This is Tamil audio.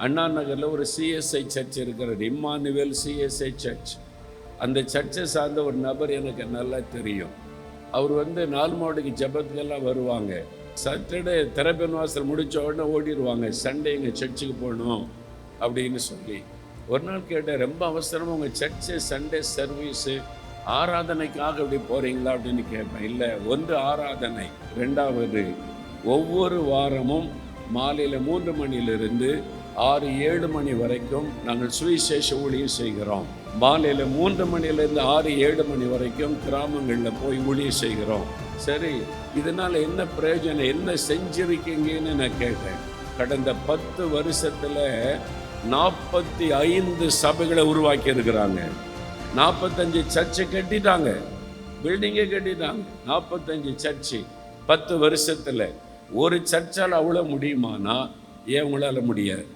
அண்ணா நகரில் ஒரு சிஎஸ்ஐ சர்ச் இருக்கிறது, இம்மானுவேல் சிஎஸ்ஐ சர்ச். அந்த சர்ச்சை சார்ந்த ஒரு நபர் எனக்கு நல்லா தெரியும். அவர் நாலு மாவட்டுக்கு ஜபத்துக்கெல்லாம் வருவாங்க. சாட்டர்டே திறப்பின் வாசல் முடித்த உடனே ஓடிடுவாங்க, சண்டே எங்கள் சர்ச்சுக்கு போகணும் அப்படின்னு சொல்லி. ஒரு நாள் கேட்டேன், ரொம்ப அவசரமாக உங்கள் சர்ச்சு சண்டே சர்வீஸு ஆராதனைக்காக அப்படி போகிறீங்களா அப்படின்னு கேட்பேன். இல்லை, ஒன்று ஆராதனை, ரெண்டாவது ஒவ்வொரு வாரமும் மாலையில் 3 மணியிலிருந்து 6-7 மணி வரைக்கும் நாங்கள் சுவிசேஷ ஊழியம் செய்கிறோம். மாலையில் 3 மணிலேருந்து 6-7 மணி வரைக்கும் கிராமங்களில் போய் ஊழியம் செய்கிறோம். சரி, இதனால் என்ன பிரயோஜனம், என்ன செஞ்சிருக்கீங்கன்னு நான் கேட்டேன். கடந்த 10 வருஷத்தில் 45 சபைகளை உருவாக்கி இருக்கிறாங்க. 45 சர்ச்சை கட்டிட்டாங்க, பில்டிங்கே கட்டிட்டாங்க. 45 சர்ச்சு 10 வருஷத்தில். ஒரு சர்ச்சால் அவ்வளோ முடியுமானா ஏன் உங்களால் முடியாது?